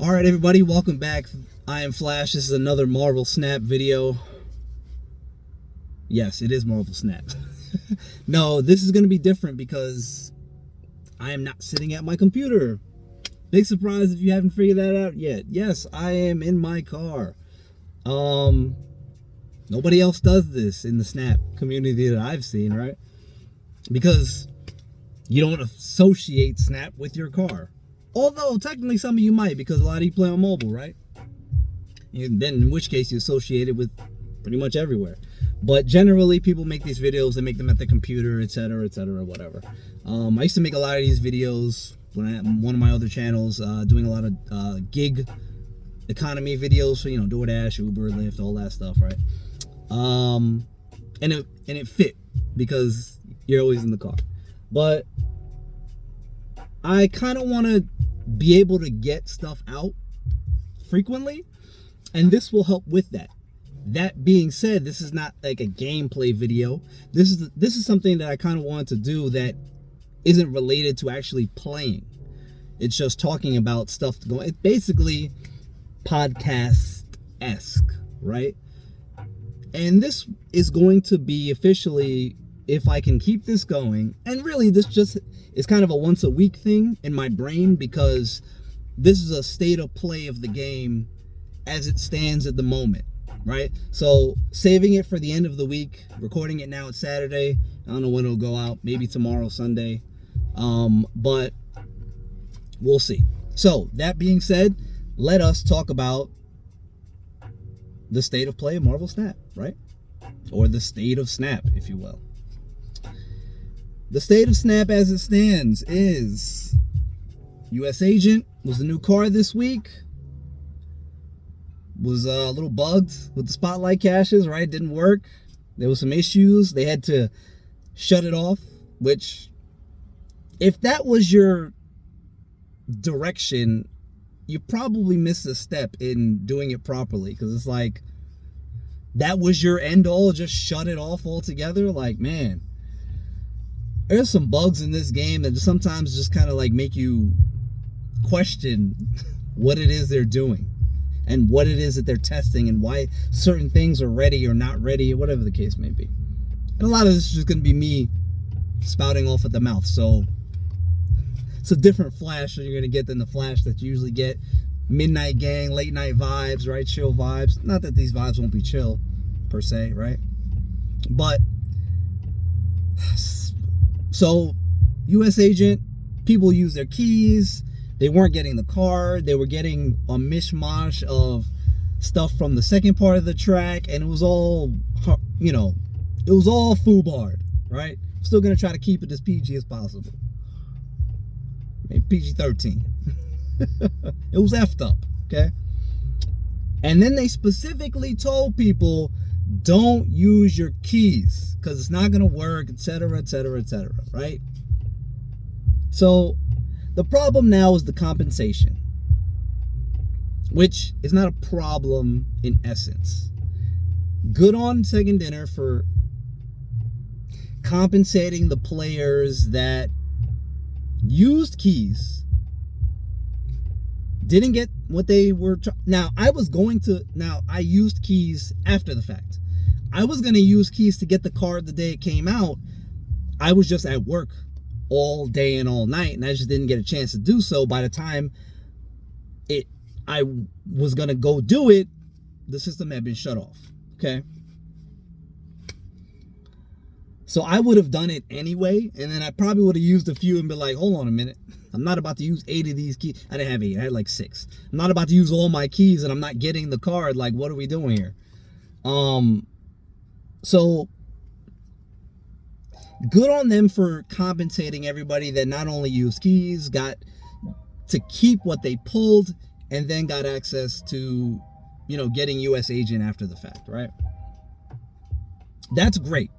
All right, everybody, welcome back. I am Flash. This is another Marvel Snap video. Yes, it is Marvel Snap. No, this is going to be different because I am not sitting at my computer. Big surprise if you haven't figured that out yet. Yes, I am in my car. Nobody else does this in the Snap community that I've seen, right? Because you don't associate Snap with your car. Although, technically, some of you might, because a lot of you play on mobile, right? And then, in which case, you associate it with pretty much everywhere. But generally, people make these videos, they make them at the computer, etc., whatever. I used to make a lot of these videos when I had one of my other channels, doing a lot of gig economy videos, so, you know, DoorDash, Uber, Lyft, all that stuff, right? And it fit, because you're always in the car. But I kind of want to be able to get stuff out frequently, and this will help with that. That being said, this is not like a gameplay video. This is something that I kind of wanted to do that isn't related to actually playing. It's just talking about stuff going. It's basically podcast-esque, right? And this is going to be officially, if I can keep this going, and really this just is kind of a once a week thing in my brain, because this is a state of play of the game as it stands at the moment, right? So saving it for the end of the week, recording it now, it's Saturday. I don't know when it'll go out, maybe tomorrow, Sunday, but we'll see. So that being said, let us talk about the state of play of Marvel Snap, right? Or the state of Snap, if you will. The state of Snap as it stands is USAgent was the new car this week. Was a little bugged with the spotlight caches, right? Didn't work. There was some issues. They had to shut it off, which, if that was your direction, you probably missed a step in doing it properly, because it's like, that was your end all, just shut it off altogether. Like, man, there's some bugs in this game that sometimes just kind of like make you question what it is they're doing and what it is that they're testing and why certain things are ready or not ready, or whatever the case may be. And a lot of this is just going to be me spouting off at the mouth. So it's a different Flash that you're going to get than the Flash that you usually get. Midnight gang, late night vibes, right? Chill vibes. Not that these vibes won't be chill per se, right? But so USAgent, people use their keys. They weren't getting the card. They were getting a mishmash of stuff from the second part of the track, and it was all, you know, it was all foobarred, right? Still gonna try to keep it as PG as possible. Maybe PG-13. It was effed up, okay? And then they specifically told people, don't use your keys because it's not going to work, etc., right? So the problem now is the compensation, which is not a problem in essence. Good on Second Dinner for compensating the players that used keys, didn't get what they were. Now, I used keys after the fact. I was going to use keys to get the card the day it came out. I was just at work all day and all night, and I just didn't get a chance to do so. By the time I was going to go do it, the system had been shut off, okay? So I would have done it anyway, and then I probably would have used a few and been like, hold on a minute. I'm not about to use 8 of these keys. I didn't have 8. I had like 6. I'm not about to use all my keys and I'm not getting the card. Like, what are we doing here? So good on them for compensating everybody that not only used keys, got to keep what they pulled, and then got access to, you know, getting USAgent after the fact, right? That's great.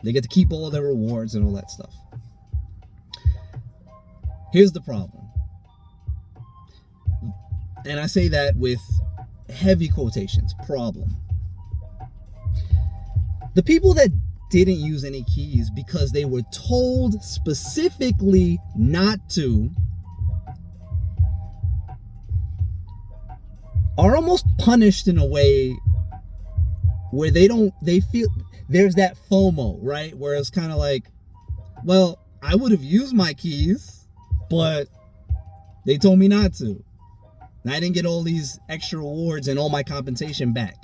They get to keep all their rewards and all that stuff. Here's the problem. And I say that with heavy quotations. Problem. The people that didn't use any keys because they were told specifically not to, are almost punished in a way where they feel there's that FOMO, right? Where it's kind of like, well, I would have used my keys, but they told me not to. And I didn't get all these extra rewards and all my compensation back.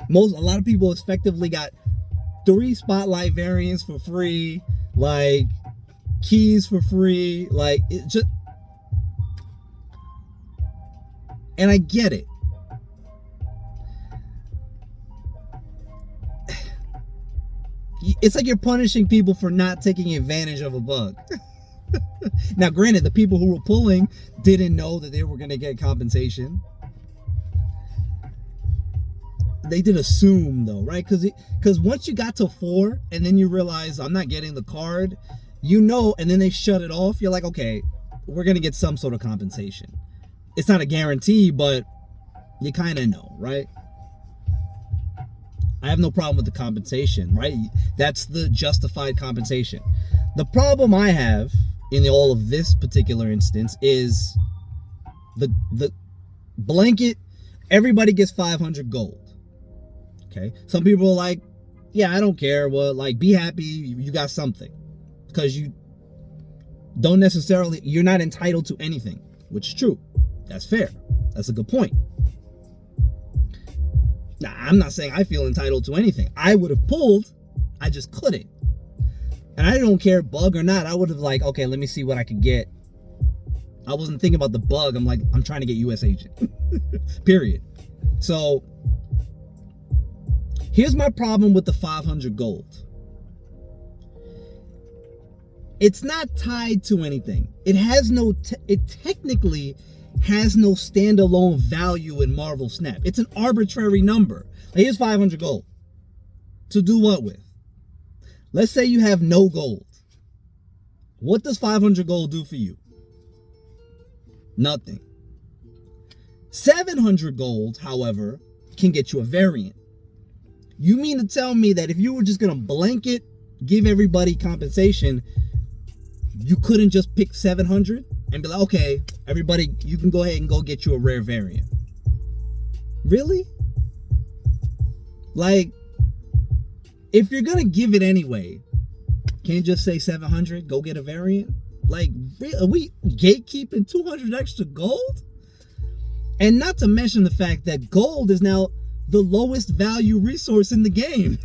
A lot of people effectively got 3 spotlight variants for free, like keys for free, like it just. And I get it. It's like you're punishing people for not taking advantage of a bug. Now, granted, the people who were pulling didn't know that they were going to get compensation. They did assume, though, right? Because once you got to 4 and then you realize I'm not getting the card, and then they shut it off, you're like, okay, we're going to get some sort of compensation. It's not a guarantee, but you kind of know, right? I have no problem with the compensation, right? That's the justified compensation. The problem I have in all of this particular instance is the blanket, everybody gets 500 gold. Okay. Some people are like, yeah, I don't care. Well, like, be happy you got something. Because you're not entitled to anything, which is true. That's fair. That's a good point. Now, I'm not saying I feel entitled to anything. I would have pulled, I just couldn't. And I don't care, bug or not. I would have like, okay, let me see what I could get. I wasn't thinking about the bug. I'm like, I'm trying to get USAgent. Period. So here's my problem with the 500 gold. It's not tied to anything. It technically has no standalone value in Marvel Snap. It's an arbitrary number. Here's 500 gold. To do what with? Let's say you have no gold. What does 500 gold do for you? Nothing. 700 gold, however, can get you a variant. You mean to tell me that if you were just going to blanket give everybody compensation, you couldn't just pick 700 and be like, okay, everybody, you can go ahead and go get you a rare variant? Really? Like, if you're gonna give it anyway, can't you just say 700, go get a variant? Like, are we gatekeeping 200 extra gold? And not to mention the fact that gold is now the lowest value resource in the game.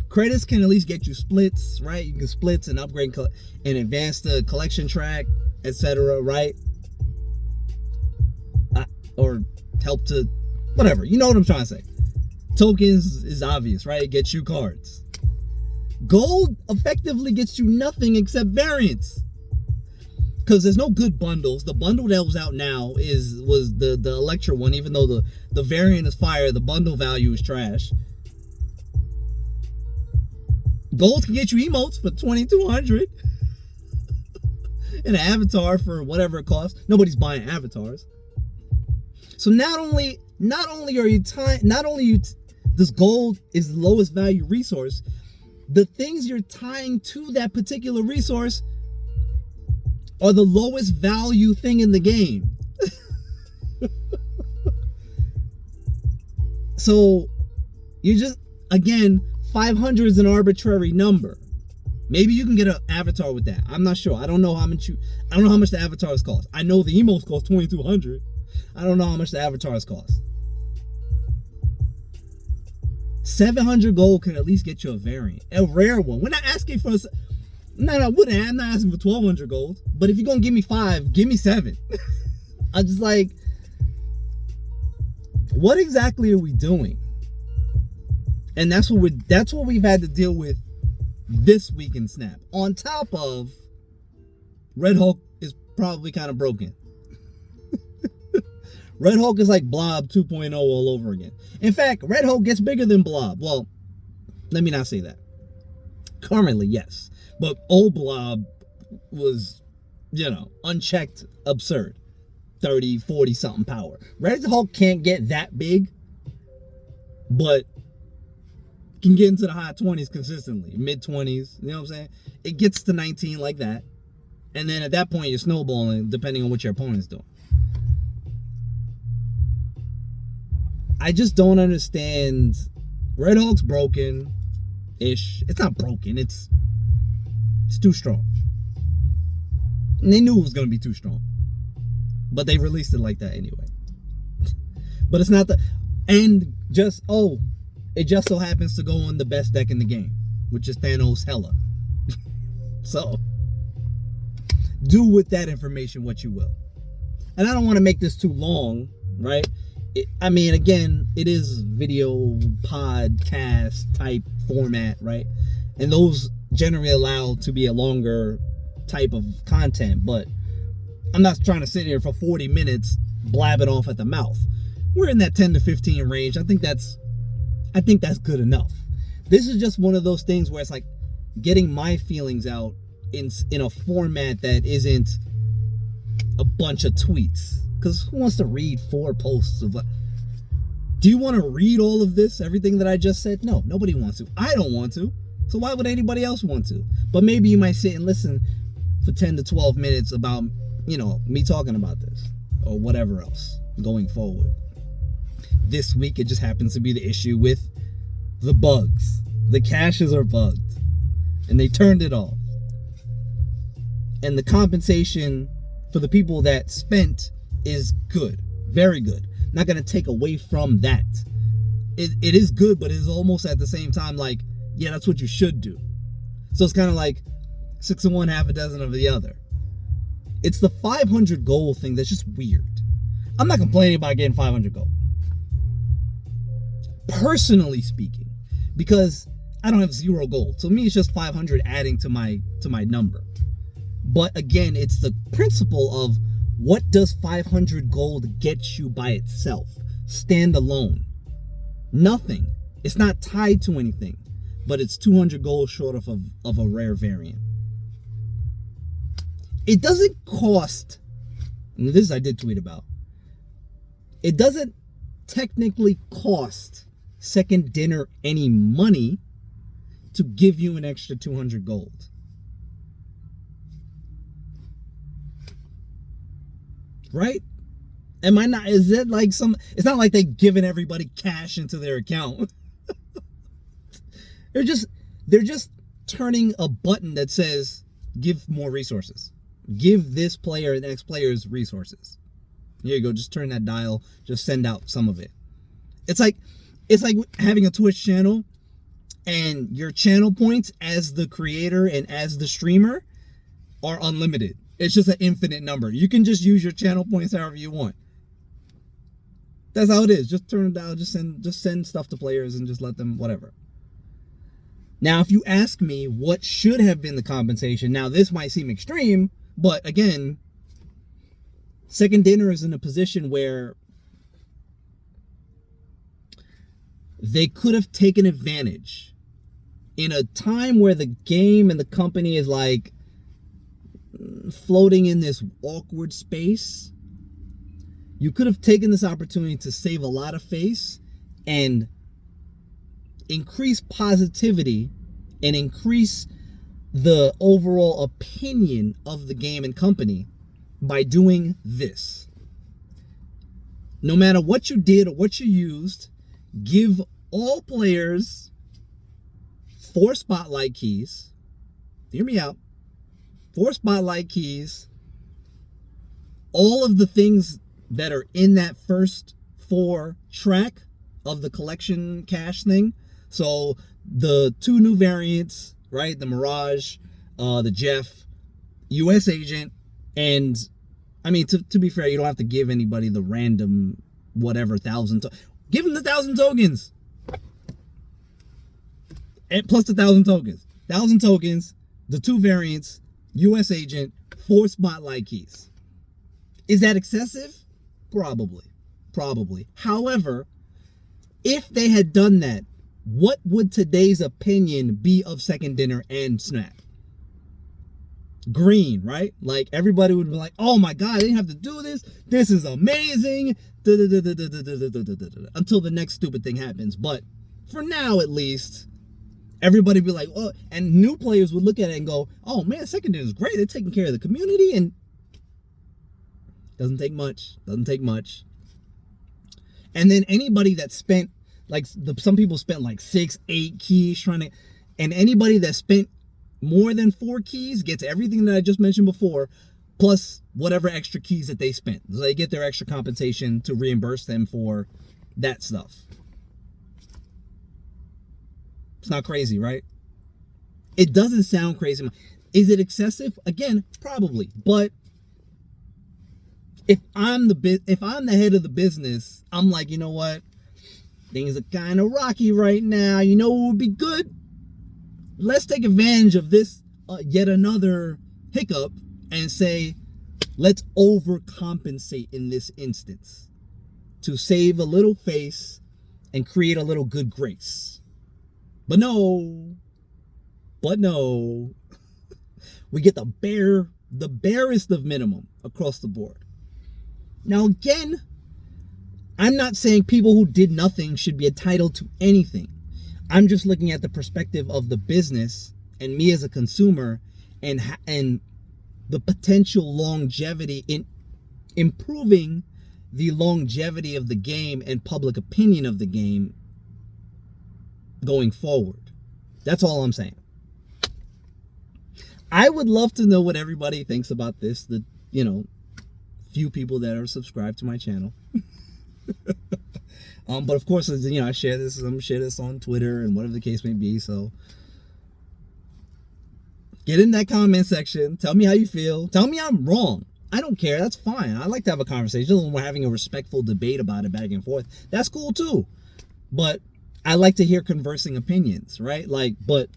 Credits can at least get you splits, right? You can splits and upgrade and advance the collection track, etc., right? Or help to, whatever. You know what I'm trying to say. Tokens is obvious, right? It gets you cards. Gold effectively gets you nothing except variants. Because there's no good bundles. The bundle that was out now was the Electra one, even though the variant is fire, the bundle value is trash. Gold can get you emotes for 2,200 and an avatar for whatever it costs. Nobody's buying avatars. So not only are you this gold is the lowest value resource, the things you're tying to that particular resource are the lowest value thing in the game. So you just, again, 500 is an arbitrary number. Maybe you can get an avatar with that. I'm not sure. I don't know how much the avatars cost. I know the emotes cost 2,200. I don't know how much the avatars cost. 700 gold can at least get you a variant, a rare one. We're not asking for. I'm not asking for 1,200 gold. But if you're gonna give me 5, give me 7. I'm just like, what exactly are we doing? And that's what we've had to deal with this week in Snap. On top of Red Hulk is probably kind of broken. Red Hulk is like Blob 2.0 all over again. In fact, Red Hulk gets bigger than Blob. Well, let me not say that. Currently, yes. But old Blob was, unchecked absurd. 30, 40 something power. Red Hulk can't get that big, but can get into the high 20s consistently. Mid 20s, you know what I'm saying? It gets to 19 like that. And then at that point, you're snowballing depending on what your opponent's doing. I just don't understand. Red Hulk's broken-ish. It's not broken. It's too strong. And they knew it was going to be too strong. But they released it like that anyway. But it's not the... And just, it just so happens to go on the best deck in the game, which is Thanos Hela. So, do with that information what you will. And I don't want to make this too long, right? Again, it is video podcast type format, right? And those generally allow to be a longer type of content, but I'm not trying to sit here for 40 minutes blabbing off at the mouth. We're in that 10 to 15 range. I think that's good enough. This is just one of those things where it's like getting my feelings out in a format that isn't a bunch of tweets. Because who wants to read 4 posts of what? Do you want to read all of this, everything that I just said? No, nobody wants to. I don't want to. So why would anybody else want to? But maybe you might sit and listen for 10 to 12 minutes about, me talking about this or whatever else going forward. This week, it just happens to be the issue with the bugs. The caches are bugged and they turned it off. And the compensation for the people that spent is good. Very good. Not going to take away from that. It is good, but it is almost at the same time like, yeah, that's what you should do. So it's kind of like 6 of one, half a dozen of the other. It's the 500 gold thing that's just weird. I'm not complaining about getting 500 gold. Personally speaking, because I don't have 0 gold. So me, it's just 500 adding to my number. But again, it's the principle of what does 500 gold get you by itself? Stand alone. Nothing. It's not tied to anything. But it's 200 gold short of a rare variant. It doesn't cost, and this I did tweet about, it doesn't technically cost Second Dinner any money to give you an extra 200 gold. Right? Am I not? Is it like it's not like they've given everybody cash into their account. They're just turning a button that says, give more resources. Give this player and the next player's resources. Here you go. Just turn that dial. Just send out some of it. It's like having a Twitch channel and your channel points as the creator and as the streamer are unlimited. It's just an infinite number. You can just use your channel points however you want. That's how it is. Just turn it down. Just send stuff to players and just let them whatever. Now, if you ask me what should have been the compensation, now this might seem extreme, but again, Second Dinner is in a position where they could have taken advantage in a time where the game and the company is like floating in this awkward space. You could have taken this opportunity to save a lot of face and increase positivity and increase the overall opinion of the game and company by doing this. No matter what you did or what you used, give all players 4 spotlight keys. Hear me out. 4 spotlight keys. All of the things that are in that first 4 track of the collection cache thing. So the 2 new variants, right? The Mirage, the Jeff, USAgent, and I mean, to be fair, you don't have to give anybody the random whatever 1,000. Give them the 1,000 tokens. And plus the 1,000 tokens. 1,000 tokens, the 2 variants, USAgent, 4 spotlight keys. Is that excessive? Probably. However, if they had done that, what would today's opinion be of Second Dinner and Snap? Green, right? Like everybody would be like, oh my God, they didn't have to do this. This is amazing. Until the next stupid thing happens. But for now, at least, everybody would be like, oh, and new players would look at it and go, oh man, Second Dinner is great. They're taking care of the community and doesn't take much. And then anybody that spent, like, some people spent like 6, 8 keys trying to, and anybody that spent more than 4 keys gets everything that I just mentioned before, plus whatever extra keys that they spent. So they get their extra compensation to reimburse them for that stuff. It's not crazy, right? It doesn't sound crazy. Is it excessive? Again, probably. But if I'm the head of the business, I'm like, you know what? Things are kind of rocky right now. You know what would be good? Let's take advantage of this yet another hiccup and say, let's overcompensate in this instance to save a little face and create a little good grace. But no, we get the barest of minimum across the board. Now again, I'm not saying people who did nothing should be entitled to anything. I'm just looking at the perspective of the business and me as a consumer, and the potential longevity in improving the longevity of the game and public opinion of the game going forward. That's all I'm saying. I would love to know what everybody thinks about this. The, few people that are subscribed to my channel. But of course, I share this. I'm gonna share this on Twitter and whatever the case may be. So get in that comment section. Tell me how you feel. Tell me I'm wrong. I don't care. That's fine. I like to have a conversation. When we're having a respectful debate about it back and forth, that's cool too. But I like to hear conversing opinions, right? But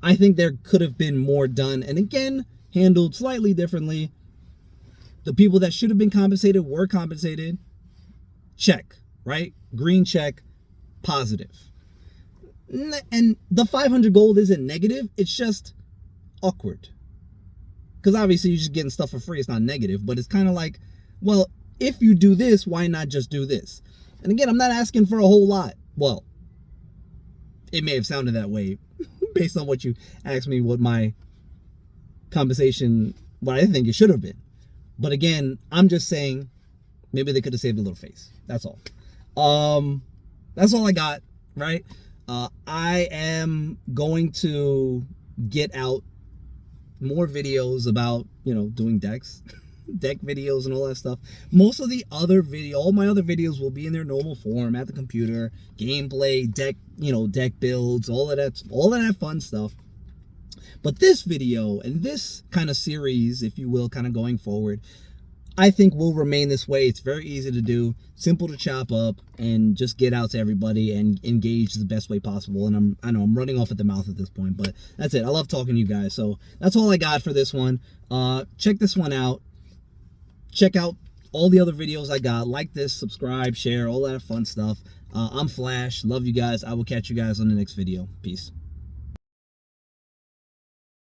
I think there could have been more done, and again, handled slightly differently. The people that should have been compensated were compensated. Check, right? Green check, positive. And the 500 gold isn't negative. It's just awkward. Because obviously you're just getting stuff for free. It's not negative, but it's kind of like, well, if you do this, why not just do this? And again, I'm not asking for a whole lot. Well, it may have sounded that way based on what you asked me, what my compensation, what I think it should have been. But again, I'm just saying maybe they could have saved a little face. That's all. That's all I got, right? I am going to get out more videos about, doing decks, deck videos and all that stuff. Most of the other all my other videos will be in their normal form at the computer, gameplay, deck, deck builds, all of that fun stuff. But this video and this kind of series, if you will, kind of going forward, I think will remain this way. It's very easy to do, simple to chop up, and just get out to everybody and engage the best way possible. And I know I'm running off at the mouth at this point, but that's it. I love talking to you guys. So that's all I got for this one. Check this one out. Check out all the other videos I got. Like this, subscribe, share, all that fun stuff. I'm Flash. Love you guys. I will catch you guys on the next video. Peace.